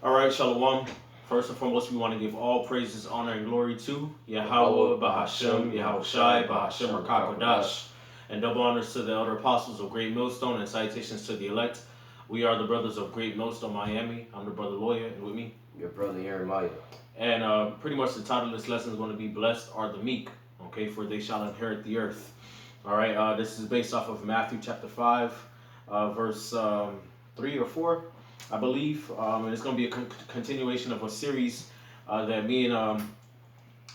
All right, Shalom. First and foremost, we want to give all praises, honor, and glory to Yahweh, Yahweh, Bahashem, Bahashem, Yahushai, Yahushai, Bahashem, Bahashem, Rakakodash, Rakakodash. and double honors to the elder apostles of Great Millstone and salutations to the elect. We are the brothers of Great Millstone, Miami. I'm the brother Lawyer, and with me. Your brother Jeremiah. And pretty much the title of this lesson is going to be Blessed are the Meek, okay, for they shall inherit the earth. All right, this is based off of Matthew chapter 5, verse 3 or 4, I believe. And it's going to be a continuation of a series that me and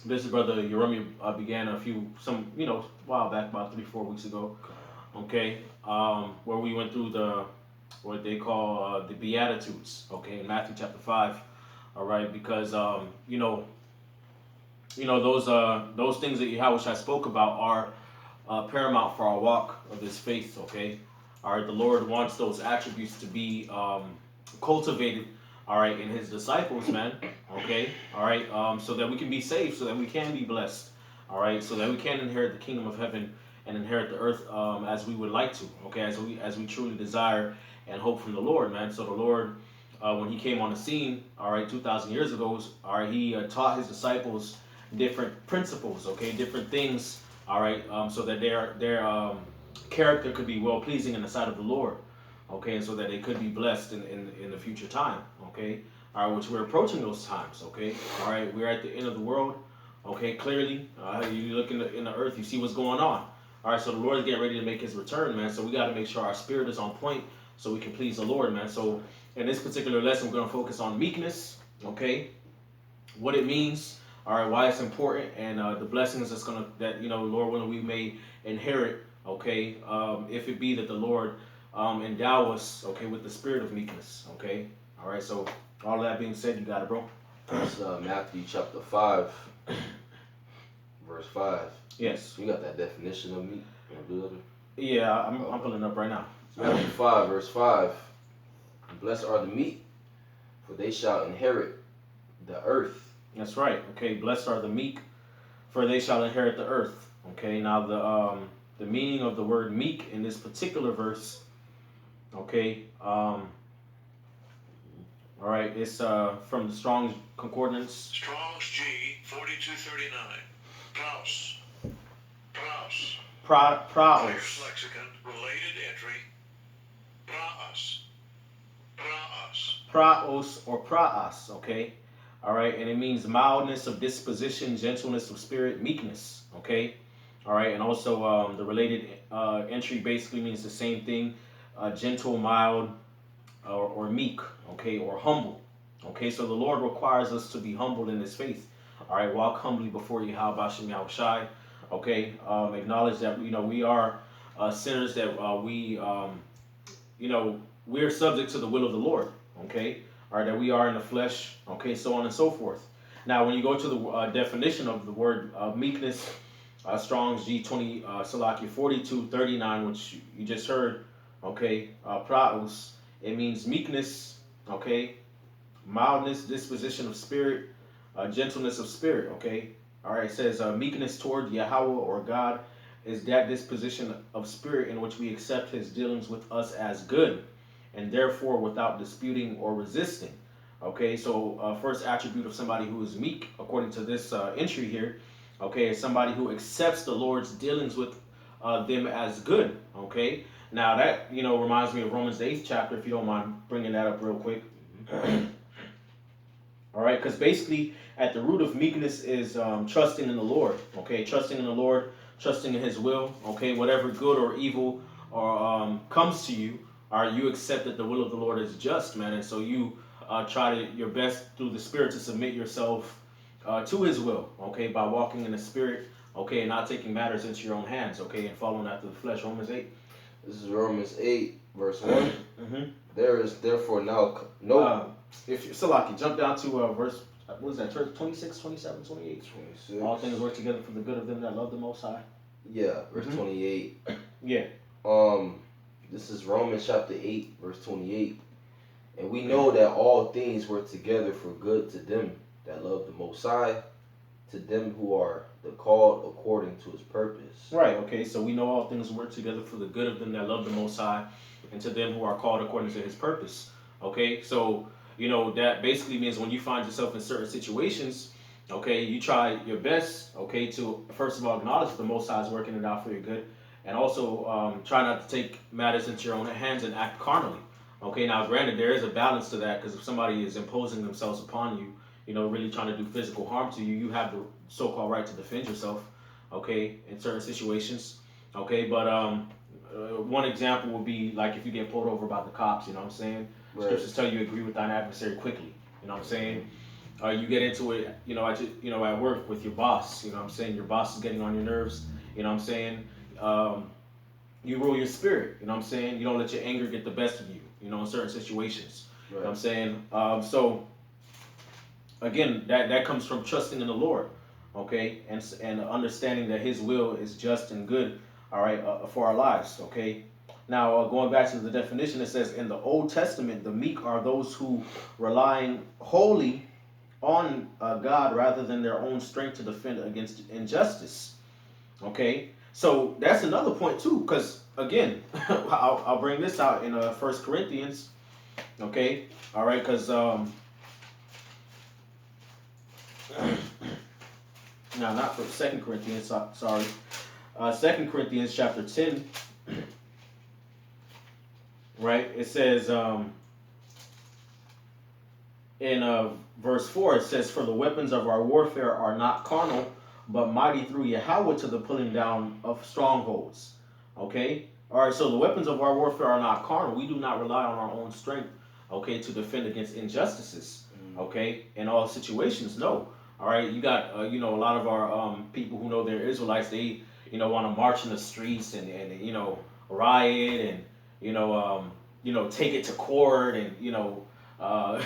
this brother Yeremi began a while back, about 3, 4 weeks ago. Okay, where we went through what they call the Beatitudes. Okay, in Matthew chapter 5. All right, because those things that Yahweh spoke about are paramount for our walk of this faith. Okay, all right. The Lord wants those attributes to be cultivated. All right, in His disciples, man. Okay, all right. So that we can be saved, so that we can be blessed. All right, so that we can inherit the kingdom of heaven and inherit the earth as we would like to. Okay, as we truly desire and hope from the Lord, man. So the Lord, when He came on the scene, all right, 2,000 years ago, all right, He taught His disciples different principles. Okay, different things. All right, so that their character could be well pleasing in the sight of the Lord. Okay, and so that they could be blessed in the future time. Okay, all right, which we're approaching those times. Okay, all right, we're at the end of the world. Okay, clearly, you look in the earth, you see what's going on. All right, so the Lord is getting ready to make His return, man. So we got to make sure our spirit is on point, so we can please the Lord, man. So in this particular lesson, we're going to focus on meekness. Okay, what it means. All right, why it's important, and the blessings that Lord willing, we may inherit. Okay, if it be that the Lord endow us, okay, with the spirit of meekness. Okay, all right. So all that being said, you got it, bro. That's Matthew chapter 5, verse 5. Yes. You got that definition of meek in the blue letter? Yeah, I'm pulling up right now. Matthew 5, verse 5. Blessed are the meek, for they shall inherit the earth. That's right. Okay, blessed are the meek, for they shall inherit the earth. Okay, now the meaning of the word meek in this particular verse. Okay, all right, it's from the Strong's Concordance. Strong's G 4239. Praus. Praus. Praos. Ayer's lexicon. Related entry. Praus. Praus. Praos or praas. Okay, all right, and it means mildness of disposition, gentleness of spirit, meekness. Okay, all right, and also the related entry basically means the same thing: gentle, mild, or meek. Okay, or humble. Okay, so the Lord requires us to be humble in His faith. All right, walk humbly before Yahweh Bashem Yahushai. Okay, acknowledge that we are sinners, that we're subject to the will of the Lord. Okay, all right, that we are in the flesh. Okay, so on and so forth. Now, when you go to the definition of the word meekness, Strong's G20 Salaki 4239, which you just heard. Okay, praus. It means meekness. Okay, mildness, disposition of spirit, gentleness of spirit. Okay, all right. It says meekness toward Yahweh or God is that disposition of spirit in which we accept His dealings with us as good, and therefore without disputing or resisting. Okay, so first attribute of somebody who is meek, according to this entry here, okay, is somebody who accepts the Lord's dealings with them as good. Okay, now that reminds me of Romans the 8th chapter. If you don't mind bringing that up real quick. All right, because basically at the root of meekness is trusting in the Lord. Okay, trusting in the Lord, trusting in His will. Okay, whatever good or evil or comes to you, you accept that the will of the Lord is just, man, and so you try your best through the Spirit to submit yourself to His will. Okay, by walking in the Spirit. Okay, and not taking matters into your own hands. Okay, and following after the flesh. Romans 8. This is Romans 8, verse 1. Mm-hmm. There is therefore now no... if Salaki, jump down to verse, what is that, 26, 27, 28? 26. All things work together for the good of them that love the Most High. Yeah, verse 28. Yeah. This is Romans chapter 8, verse 28. And we know that all things work together for good to them that love the Most High, to them who are the called according to His purpose. Right, okay, so we know all things work together for the good of them that love the Most High, and to them who are called according to His purpose. Okay, so that basically means when you find yourself in certain situations, okay, you try your best, okay, to first of all acknowledge that the Most High is working it out for your good, and also try not to take matters into your own hands and act carnally. Okay, now granted, there is a balance to that because if somebody is imposing themselves upon you, really trying to do physical harm to you, you have the so-called right to defend yourself. Okay, in certain situations. Okay, but one example would be like if you get pulled over by the cops. You know what I'm saying? Right. Scriptures tell you agree with thine adversary quickly. You know what I'm saying? You get into it, at work with your boss. You know what I'm saying? Your boss is getting on your nerves. You know what I'm saying? You rule your spirit. You know what I'm saying? You don't let your anger get the best of you. In certain situations. Right. You know what I'm saying? So again, that comes from trusting in the Lord, okay, and understanding that His will is just and good, all right, for our lives, okay. Now, going back to the definition, it says in the Old Testament, the meek are those who relying wholly on God rather than their own strength to defend against injustice, okay. So that's another point too, because again, I'll bring this out in First Corinthians, okay, all right, because no, not for Second Corinthians. Sorry, Second Corinthians chapter 10. Right, it says in verse 4, it says, "For the weapons of our warfare are not carnal, but mighty through Yahweh to the pulling down of strongholds." Okay, all right. So the weapons of our warfare are not carnal. We do not rely on our own strength, okay, to defend against injustices. Okay, in all situations, no. All right, you got a lot of our people who know they're Israelites. They want to march in the streets and riot and take it to court and uh,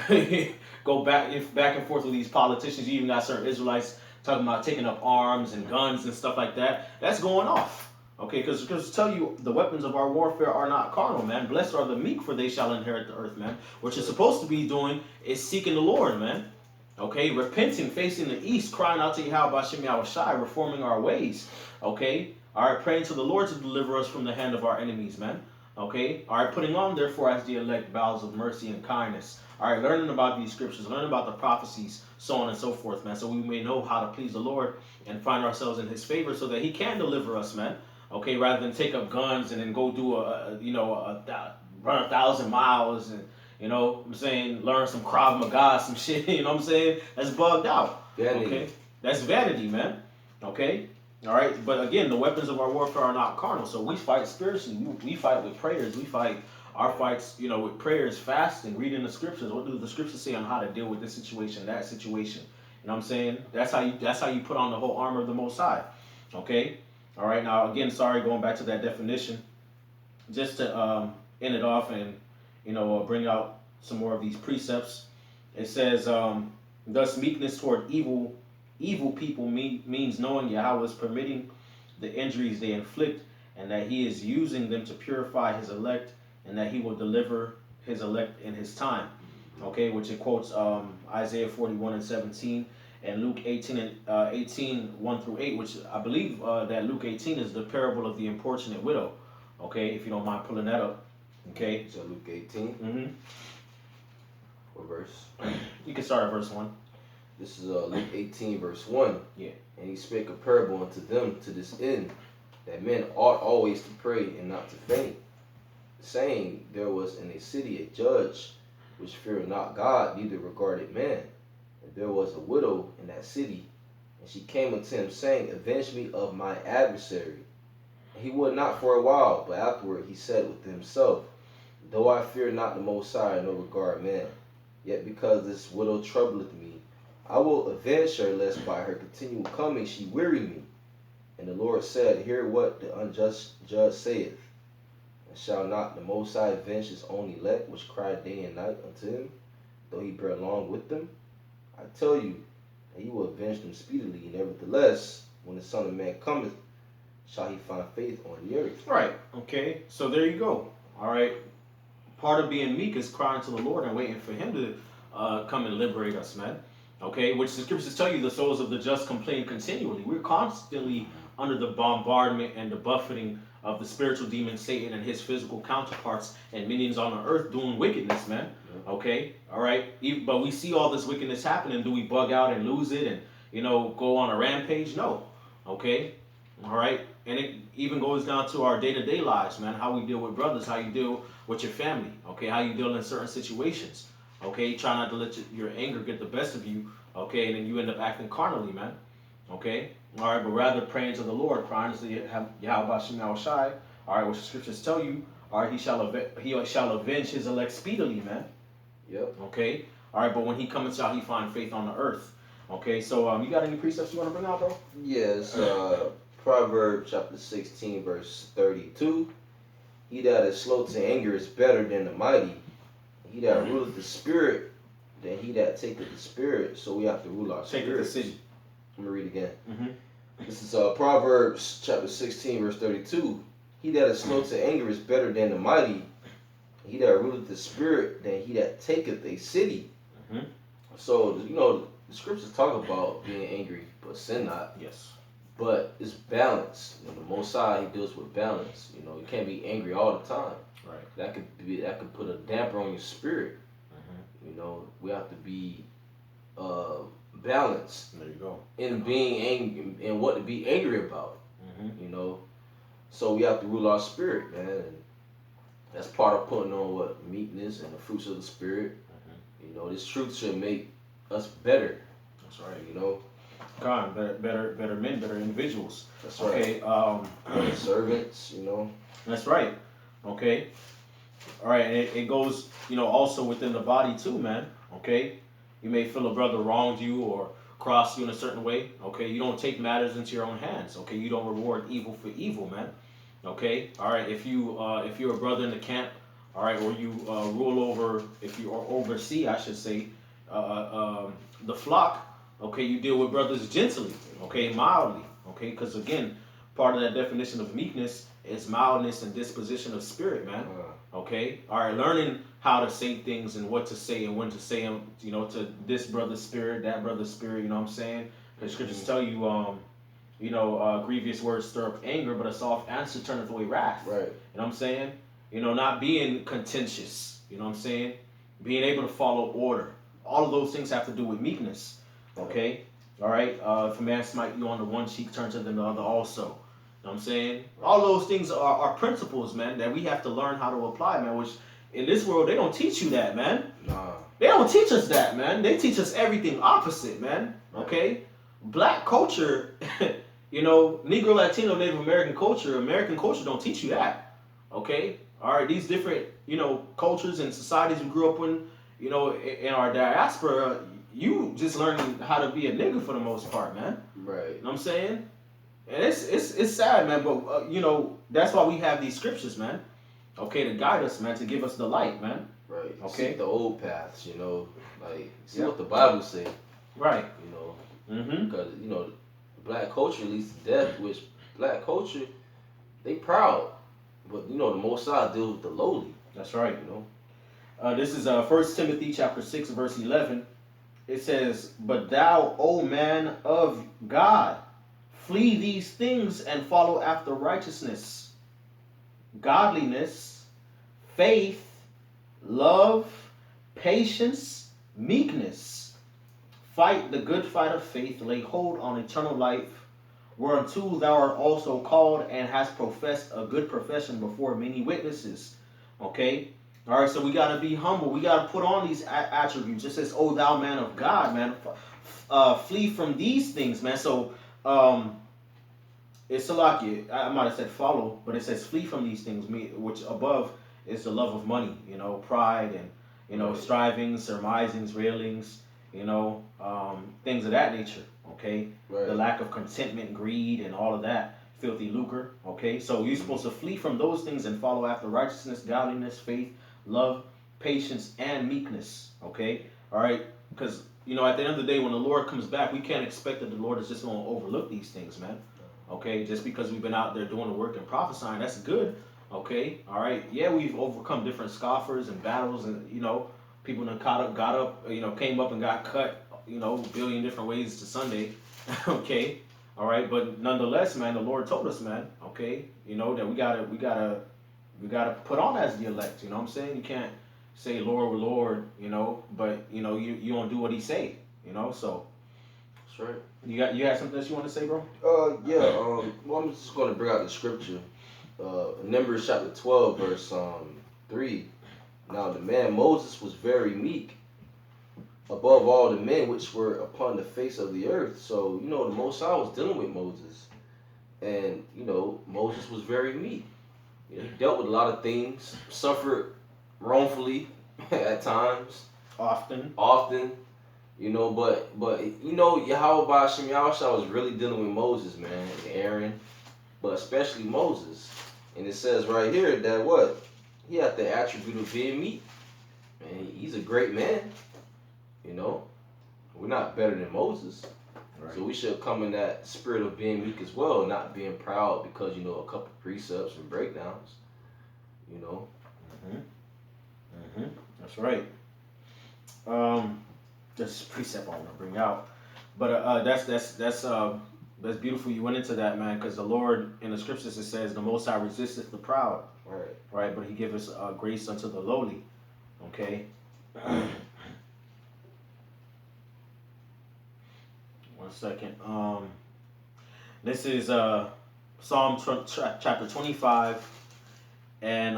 go back and forth with these politicians. You even got certain Israelites talking about taking up arms and guns and stuff like that. That's going off. Okay, because tell you the weapons of our warfare are not carnal, man. Blessed are the meek, for they shall inherit the earth, man. What you're supposed to be doing is seeking the Lord, man. Okay, repenting, facing the east, crying out to Yahweh Shem Shai, reforming our ways. Okay, all right, praying to the Lord to deliver us from the hand of our enemies, man. Okay, all right, putting on therefore as the elect bowels of mercy and kindness. All right, learning about these scriptures, learning about the prophecies, so on and so forth, man. So we may know how to please the Lord and find ourselves in His favor, so that He can deliver us, man. Okay, rather than take up guns and then go do run 1,000 miles and I'm saying, learn some Krav Maga, some shit, you know what I'm saying? That's bugged out. Vanity. Okay? That's vanity, man. Okay? All right? But again, the weapons of our warfare are not carnal. So we fight spiritually. We fight with prayers. We fight our fights, with prayers, fasting, reading the scriptures. What do the scriptures say on how to deal with this situation, that situation? You know what I'm saying? That's how you put on the whole armor of the Most High. Okay? All right? Now, again, sorry, going back to that definition. Just to end it off and bring out some more of these precepts. It says, thus meekness toward evil people means knowing Yahweh is permitting the injuries they inflict, and that He is using them to purify His elect, and that He will deliver His elect in His time. Okay, which it quotes Isaiah 41:17 and Luke 18:1-8, which I believe that Luke 18 is the parable of the importunate widow. Okay, if you don't mind pulling that up. Okay. So Luke 18. Mm-hmm. What verse? You can start at verse 1. This is Luke 18, verse 1. Yeah. And He spake a parable unto them to this end, that men ought always to pray and not to faint, saying, there was in a city a judge which feared not God, neither regarded man. And there was a widow in that city, and she came unto him, saying, avenge me of my adversary. And he would not for a while, but afterward he said within himself, though I fear not the Most High, nor regard man, yet because this widow troubleth me, I will avenge her, lest by her continual coming she weary me. And the Lord said, hear what the unjust judge saith. And shall not the Most High avenge His own elect, which cry day and night unto Him, though He bear long with them? I tell you that He will avenge them speedily. Nevertheless, when the Son of Man cometh, shall He find faith on the earth? Right. Okay. So there you go. All right. Part of being meek is crying to the Lord and waiting for Him to come and liberate us, man. Okay. Which the scriptures tell you the souls of the just complain continually. We're constantly under the bombardment and the buffeting of the spiritual demon Satan and his physical counterparts and minions on the earth doing wickedness, man. Okay, all right. But we see all this wickedness happening. Do we bug out and lose it and go on a rampage? No. Okay, all right. And it even goes down to our day-to-day lives, man. How we deal with brothers, how you deal with your family. Okay, how you deal in certain situations. Okay, try not to let your anger get the best of you. Okay, and then you end up acting carnally, man. Okay, all right. But rather praying to the Lord, crying to Yahweh Shem Shai. All right, what the scriptures tell you. All right, he shall avenge his elect speedily, man. Yep. Okay. All right, but when he comes out, he find faith on the earth. Okay. So you got any precepts you want to bring out, bro? Yes. Proverbs chapter 16, verse 32. He that is slow to anger is better than the mighty. He that ruleth the spirit than he that taketh the spirit. So we have to rule our spirit. Take the decision. Let me read again. Mm-hmm. This is Proverbs chapter 16, verse 32. He that is slow to anger is better than the mighty. He that ruleth the spirit than he that taketh a city. Mm-hmm. So, the scriptures talk about being angry, but sin not. Yes. But it's balance. The Most High, he deals with balance. You can't be angry all the time. Right. That could put a damper on your spirit. Mm-hmm. We have to be balanced. There you go. In being angry and what to be angry about. Mm-hmm. So we have to rule our spirit, man. And that's part of putting on meekness and the fruits of the spirit. Mm-hmm. This truth should make us better. That's right. God, better men, better individuals. That's right. Okay. Servants. That's right. Okay. All right, and it goes, also within the body too, man. Okay. You may feel a brother wronged you or crossed you in a certain way. Okay. You don't take matters into your own hands. Okay. You don't reward evil for evil, man. Okay. All right. If you're a brother in the camp, all right, or you rule over, if you oversee, I should say, the flock. Okay. You deal with brothers gently. Okay. Mildly. Okay. Because again, part of that definition of meekness is mildness and disposition of spirit, man. Okay. All right. Learning how to say things and what to say and when to say them. To this brother's spirit, that brother's spirit. You know what I'm saying? The scriptures tell you, grievous words stir up anger, but a soft answer turneth away wrath. Right. You know what I'm saying? Not being contentious. You know what I'm saying? Being able to follow order. All of those things have to do with meekness. Okay? All right? If a man smite you on the one cheek, turn to the other also. You know what I'm saying? All those things are principles, man, that we have to learn how to apply, man, which in this world, they don't teach you that, man. Nah. They don't teach us that, man. They teach us everything opposite, man. Okay? Black culture, Negro, Latino, Native American culture don't teach you that. Okay? All right, these different, cultures and societies we grew up in, in our diaspora, you just learning how to be a nigga for the most part, man. Right. You know what I'm saying? And it's sad, man, but, that's why we have these scriptures, man. Okay, to guide us, man, to give us the light, man. Right. Okay. See the old paths, see what the Bible say. Right. Because, black culture leads to death, which black culture, they proud. But, the Most High deals with the lowly. That's right. This is 1 Timothy chapter 6, verse 11. It says, "But thou, O man of God, flee these things and follow after righteousness, godliness, faith, love, patience, meekness. Fight the good fight of faith, lay hold on eternal life, whereunto thou art also called and hast professed a good profession before many witnesses." Okay? All right, so we got to be humble. We got to put on these attributes. It says, "O thou man of God," man, flee from these things, man. So, it's Salaki. I might have said follow, but it says flee from these things, which above is the love of money, pride and, strivings, surmisings, railings, things of that nature, okay? Right. The lack of contentment, greed, and all of that, filthy lucre, okay? So you're supposed to flee from those things and follow after righteousness, godliness, faith, love, patience, and meekness, okay? All right? Because, at the end of the day, when the Lord comes back, we can't expect that the Lord is just going to overlook these things, man. Okay? Just because we've been out there doing the work and prophesying, that's good. Okay, all right. Yeah, we've overcome different scoffers and battles, and people that got up, came up and got cut, a billion different ways to Sunday. Okay, all right. But nonetheless, man, the Lord told us, man. Okay, that we gotta put on as the elect. You know what I'm saying? You can't say Lord, Lord, but you don't do what he say, So That's right. you got something that you want to say, bro? Yeah. Well, I'm just going to bring out the scripture. Numbers chapter 12, verse 3. Now the man Moses was very meek above all the men which were upon the face of the earth. So the Most High was dealing with Moses, and Moses was very meek. He dealt with a lot of things, suffered wrongfully at times, Often. but Yahweh Hashem Yahushua was really dealing with Moses, man, and Aaron, but especially Moses. And it says right here that what? He had the attribute of being meek. And he's a great man, We're not better than Moses. Right. So we should come in that spirit of being meek as well, not being proud because, a couple precepts and breakdowns, That's right. This precept I want to bring out, but that's beautiful. You went into that, man, because the Lord in the scriptures it says the Most High resisteth the proud, right? But He giveth grace unto the lowly. Okay. One second. This is Psalm chapter 25 and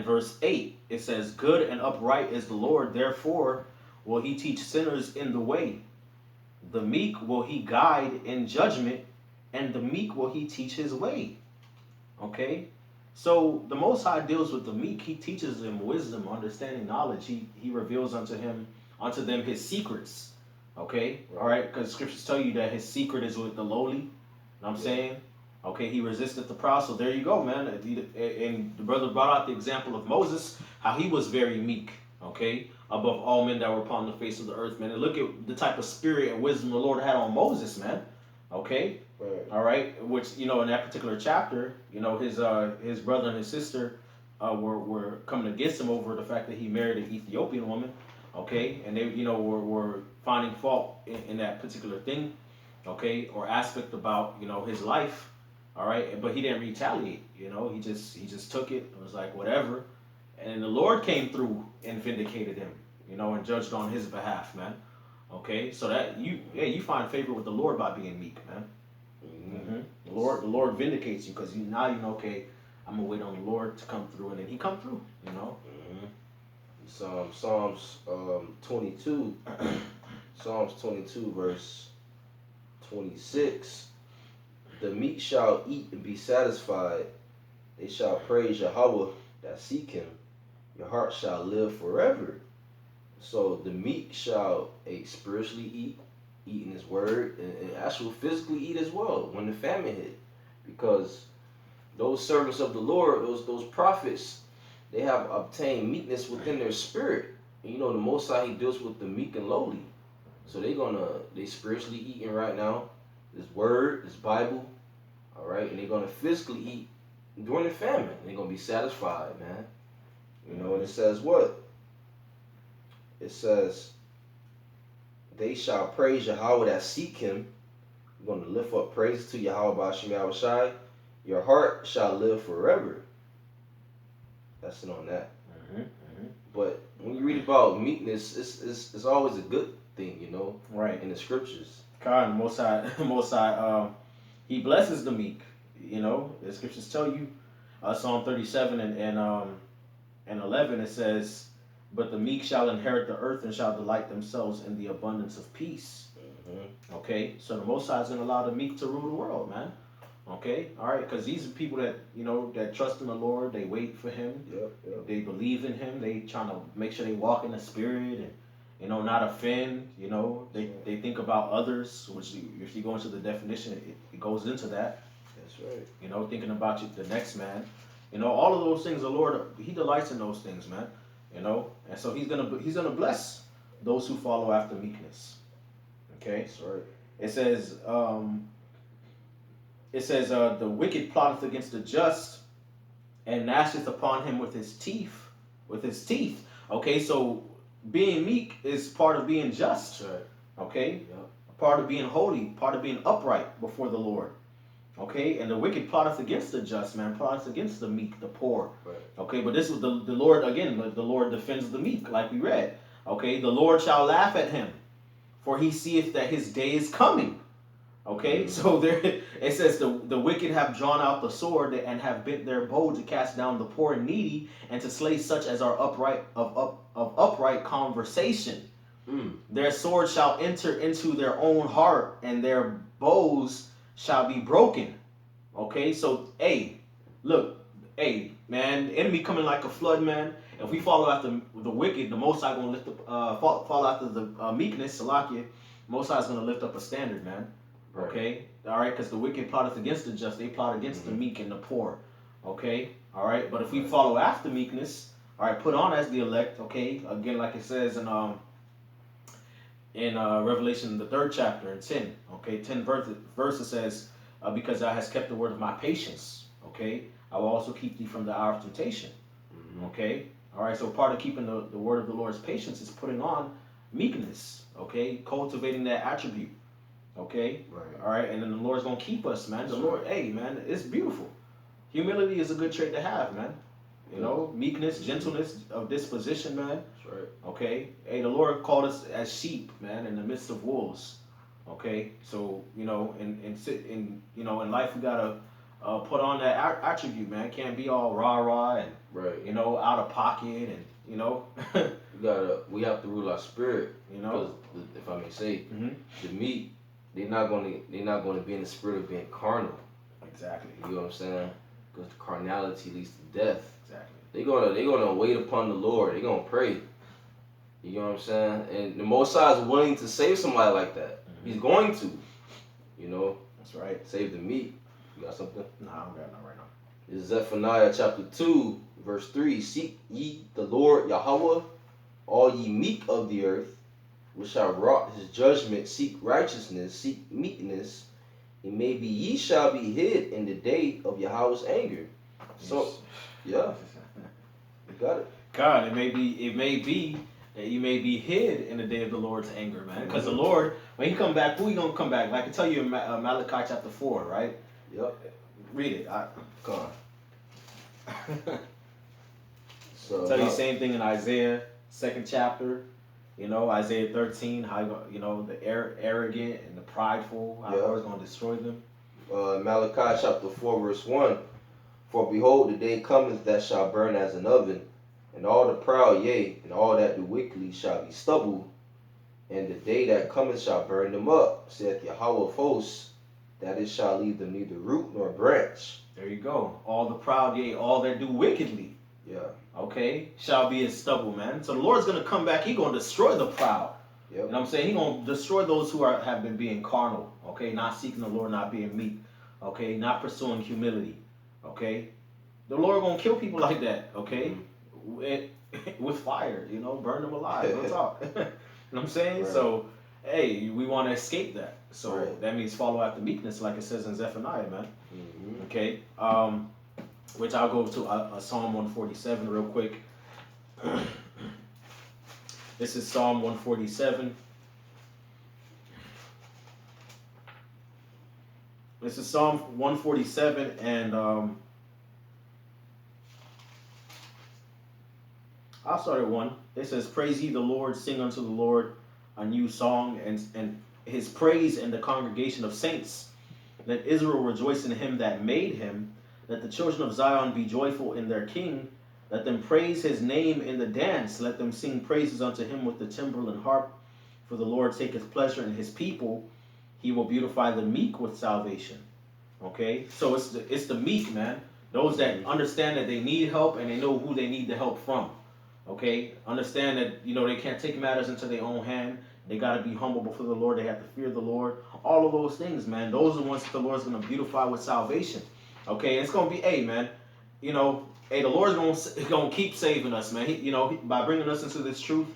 verse 8. It says, "Good and upright is the Lord, therefore will He teach sinners in the way. The meek will He guide in judgment, and the meek will He teach His way." Okay? So the Most High deals with the meek. He teaches them wisdom, understanding, knowledge. He reveals unto them His secrets. Okay? All right? Because scriptures tell you that His secret is with the lowly. You know what I'm saying? Okay, He resisted the proud. So there you go, man. And the brother brought out the example of Moses, how he was very meek, okay, above all men that were upon the face of the earth, man. And look at the type of spirit and wisdom the Lord had on Moses, man. Okay, all right. Which in that particular chapter, his brother and his sister were coming against him over the fact that he married an Ethiopian woman, okay, and they were finding fault in that particular thing, okay, or aspect about his life. All right, but he didn't retaliate. He just took it and was like whatever, and the Lord came through and vindicated him. And judged on his behalf, man. Okay, so that you find favor with the Lord by being meek, man. The Lord vindicates you because now okay, I'm gonna wait on the Lord to come through, and then He come through. Psalms 22, Psalms 22 verse 26. The meek shall eat and be satisfied. They shall praise Yahweh that seek Him. Your heart shall live forever. So the meek shall spiritually eat in His word, and actually physically eat as well when the famine hit. Because those servants of the Lord, those prophets, they have obtained meekness within their spirit. And the Most High, He deals with the meek and lowly. So they spiritually eating right now. This word, this Bible, all right, and they're gonna physically eat during the famine. They're gonna be satisfied, man. And it says what? It says, they shall praise Yahweh that seek Him. We're gonna lift up praise to Yahweh B'Ashem Yahushai. Your heart shall live forever. That's it on that. But when you read about meekness, it's always a good thing, Right. In the scriptures. God, Most High, He blesses the meek. The scriptures tell you, Psalm 37 and 11, it says, "But the meek shall inherit the earth and shall delight themselves in the abundance of peace." Okay, so the Most High is going to allow the meek to rule the world, man. Okay, all right, because these are people that that trust in the Lord. They wait for Him. Yep. They believe in Him. They trying to make sure they walk in the Spirit and not offend. They think about others, which if you go into the definition, it goes into that. That's right. Thinking about the next man. All of those things. The Lord, He delights in those things, man. And so He's gonna bless those who follow after meekness. Okay, That's right. It says, the wicked plotteth against the just, and gnasheth upon him with his teeth. Okay, so being meek is part of being just. That's right. Okay, Yep. part of being holy, part of being upright before the Lord. Okay, and the wicked plotteth against the just, man, plotteth against the meek, the poor. Right. Okay, but this was the Lord, again, the Lord defends the meek, like we read. Okay, the Lord shall laugh at him, for he seeth that his day is coming. Okay, so there it says the wicked have drawn out the sword and have bent their bow to cast down the poor and needy and to slay such as are upright of upright conversation. Their sword shall enter into their own heart, and their bows shall be broken. Okay, so hey, look, hey, man, the enemy coming like a flood, man. If we follow after the wicked, the Most High gonna lift up, follow after the meekness, Salakia. Most High is gonna lift up a standard, man. Right. Okay, all right, because the wicked plotteth against the just, they plot against the meek and the poor. Okay, all right, but if we follow after meekness, all right, put on as the elect. Okay, again, like it says in Revelation, the 3rd chapter, in 10. Okay, 10 verses says, because thou hast kept the word of my patience. Okay, I will also keep thee from the hour of temptation. Okay, all right, so part of keeping the word of the Lord's patience is putting on meekness. Okay, cultivating that attribute. Okay, Right. all right, and then the Lord's gonna keep us, man. The Lord, hey, man, it's beautiful. Humility is a good trait to have, man. You know, meekness, gentleness of disposition, man. That's right. Okay, hey, the Lord called us as sheep, man, in the midst of wolves. Okay, so you know, in life we gotta put on that attribute, man. Can't be all rah and Right. you know, out of pocket and you know. We have to rule our spirit. You know, because if I may say, mm-hmm. the meek, they're not gonna be in the spirit of being carnal. Exactly. You know what I'm saying? Because carnality leads to death. Exactly. They're gonna wait upon the Lord. They're gonna pray. You know what I'm saying? And the Most High is willing to save somebody like that. Mm-hmm. He's going to. You know. That's right. Save the meek. You got something? No, I don't got none right now. It's Zephaniah chapter 2, verse 3. Seek ye the Lord Yahweh, all ye meek of the earth, which shall wrought his judgment. Seek righteousness, seek meekness. It may be ye shall be hid in the day of Yahweh's anger. So, yeah, you got it. God, it may be that you may be hid in the day of the Lord's anger, man. Because the Lord, when he come back, who he gonna come back? Like I tell you in Malachi chapter 4, right? Yep. Read it. Come on. So tell you the same thing in Isaiah 2nd chapter. You know, Isaiah 13, how you know the arrogant and the prideful, how the Lord's gonna destroy them. Malachi chapter 4, verse 1. For behold, the day cometh that shall burn as an oven, and all the proud, yea, and all that do wickedly shall be stubble, and the day that cometh shall burn them up, saith Yahweh of hosts, that it shall leave them neither root nor branch. There you go. All the proud, yea, all that do wickedly. Yeah. Okay, shall be as stubble, man. So the Lord's gonna come back. He gonna destroy the proud. Yep. You know what I'm saying? He gonna destroy those who have been being carnal. Okay, not seeking the Lord, not being meek. Okay, not pursuing humility. Okay, the Lord gonna kill people like that. Okay, with fire. You know, burn them alive. Real talk. You know what I'm saying? Right. So, hey, we want to escape that. So that means follow after meekness, like it says in Zephaniah, man. Mm-hmm. Okay. Which I'll go to Psalm 147 real quick. This is Psalm 147. This is Psalm 147, and I'll start at 1. It says, praise ye the Lord, sing unto the Lord a new song, and his praise in the congregation of saints. Let Israel rejoice in him that made him. Let the children of Zion be joyful in their king. Let them praise his name in the dance. Let them sing praises unto him with the timbrel and harp. For the Lord taketh pleasure in his people. He will beautify the meek with salvation. Okay? So it's the meek, man. Those that understand that they need help and they know who they need the help from. Okay? Understand that, you know, they can't take matters into their own hand. They got to be humble before the Lord. They have to fear the Lord. All of those things, man. Those are the ones that the Lord's going to beautify with salvation. Okay, and it's gonna be, hey man, you know, hey, the Lord's gonna keep saving us, man. By bringing us into this truth.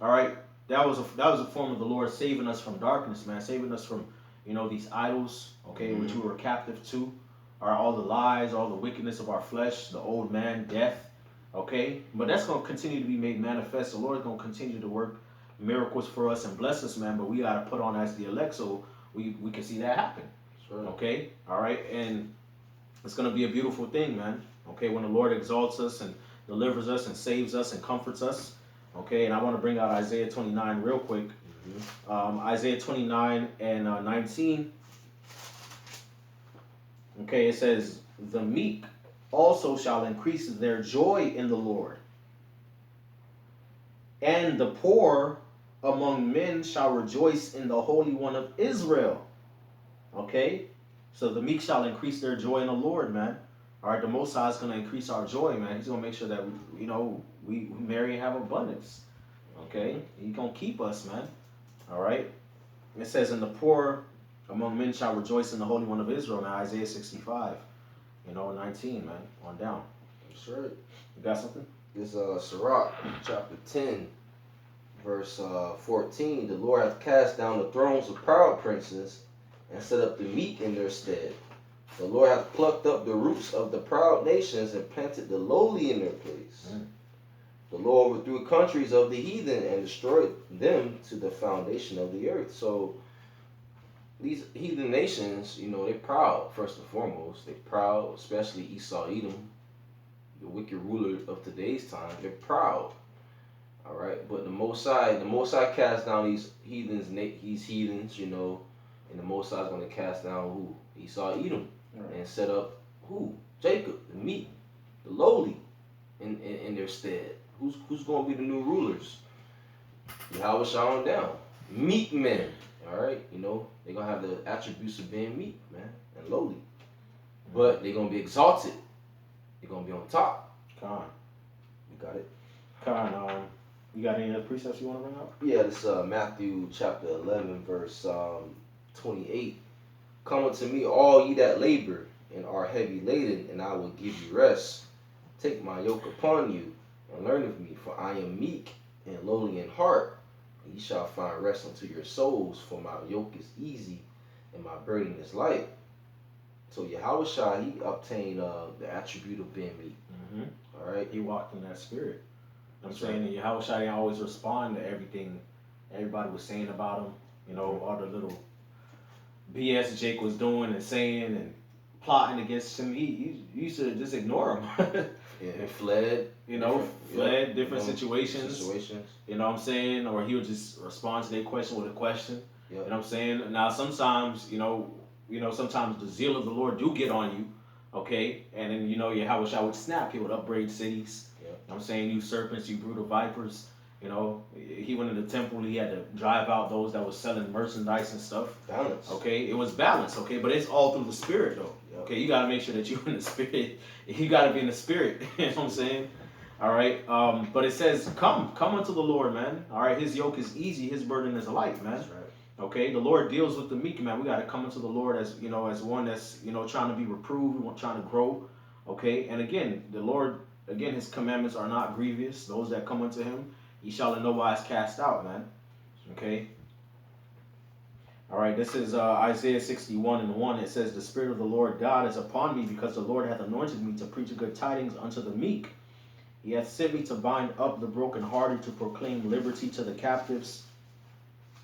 All right, that was a form of the Lord saving us from darkness, man, saving us from, you know, these idols, okay, which we were captive to, all the lies, all the wickedness of our flesh, the old man, death, okay. But that's gonna continue to be made manifest. The Lord's gonna continue to work miracles for us and bless us, man. But we gotta put on as the elect so we can see that happen. Sure. Okay, all right, and it's gonna be a beautiful thing, man. Okay, when the Lord exalts us and delivers us and saves us and comforts us. Okay, and I want to bring out Isaiah 29 real quick. Isaiah 29 and 19. Okay, it says, "The meek also shall increase their joy in the Lord, and the poor among men shall rejoice in the Holy One of Israel." Okay, so the meek shall increase their joy in the Lord, man. All right, the Most High is going to increase our joy, man. He's going to make sure that we marry and have abundance. Okay, He's going to keep us, man. All right, it says, "And the poor among men shall rejoice in the Holy One of Israel." Now Isaiah 65, 19, man, on down. That's right. You got something? This Sirach chapter 10, verse 14. "The Lord hath cast down the thrones of proud princes, and set up the meek in their stead. The Lord hath plucked up the roots of the proud nations, and planted the lowly in their place. The Lord overthrew countries of the heathen, and destroyed them to the foundation of the earth." So these heathen nations, they're proud, first and foremost. They're proud, especially Esau, Edom, the wicked ruler of today's time. They're proud. All right, but the Most High cast down these heathens, and the Most High is going to cast down who? Esau, Edom, and set up who? Jacob, the meek, the lowly, in their stead. Who's going to be the new rulers? Yahweh shall down. Meek men. All right, they're going to have the attributes of being meek, man, and lowly. But they're going to be exalted. They're going to be on top. Con. You got it? Con, you got any other precepts you want to bring up? Yeah, this Matthew chapter 11, verse 28. "Come unto me, all ye that labor and are heavy laden, and I will give you rest. Take my yoke upon you, and learn of me, for I am meek and lowly in heart, and ye shall find rest unto your souls, for my yoke is easy, and my burden is light." So Yahushua, he obtained the attribute of being meek. All right? He walked in that spirit. I'm saying that Yahushua didn't always respond to everything everybody was saying about him, all the little BS Jake was doing and saying and plotting against him. He used to just ignore him. And fled. Different situations. You know what I'm saying? Or he would just respond to their question with a question. Yep. You know what I'm saying? Now sometimes, sometimes the zeal of the Lord do get on you. Okay? And then, Yahushua would snap. He would upbraid cities. Yep. You know what I'm saying? You serpents, you brood of vipers. He went in the temple. He had to drive out those that was selling merchandise and stuff. Balance. Okay? It was balance. Okay? But it's all through the spirit, though. Yep. Okay? You got to make sure that you're in the spirit. You got to be in the spirit. You know what I'm saying? All right? But it says, come unto the Lord, man. All right? His yoke is easy. His burden is light, man. That's right. Okay, the Lord deals with the meek, man. We got to come into the Lord as as one that's trying to be reproved, trying to grow. Okay, and again, the Lord, His commandments are not grievous. Those that come unto Him, He shall in no wise cast out, man. Okay. All right, this is Isaiah 61:1. It says, "The Spirit of the Lord God is upon me, because the Lord hath anointed me to preach good tidings unto the meek. He hath sent me to bind up the brokenhearted, to proclaim liberty to the captives,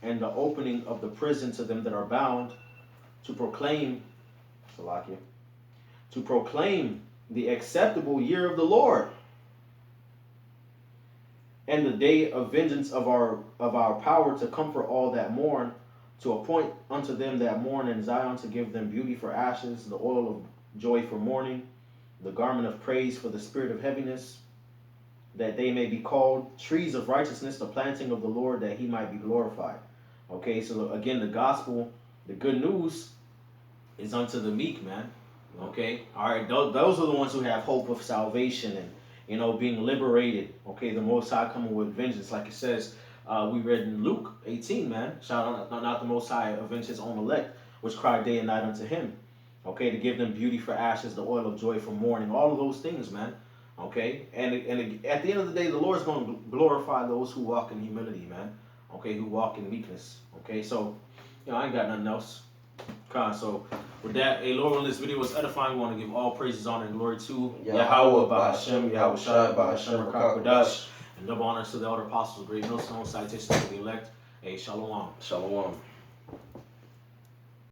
and the opening of the prison to them that are bound, to proclaim the acceptable year of the Lord, and the day of vengeance of our power, to comfort all that mourn, to appoint unto them that mourn in Zion, to give them beauty for ashes, the oil of joy for mourning, the garment of praise for the spirit of heaviness, that they may be called trees of righteousness, the planting of the Lord, that He might be glorified." Okay, so again, the gospel, the good news, is unto the meek, man. Okay, all right, those are the ones who have hope of salvation and being liberated. Okay, the Most High coming with vengeance, like it says. We read in Luke 18, man. Shall not the Most High avenge His own elect, which cry day and night unto Him. Okay, to give them beauty for ashes, the oil of joy for mourning, all of those things, man. Okay, and at the end of the day, the Lord's going to glorify those who walk in humility, man. Okay, who walk in meekness. Okay, so, I ain't got nothing else. Okay, so with that, Lord, when this video was edifying, we want to give all praises, honor, and glory to Yahweh, Ba'ashem, Yahweh Shai, Ba'ashem, Rakakadash, and double honors to the elder apostles, great millstone, citations to the elect. Hey, shalom. Shalom.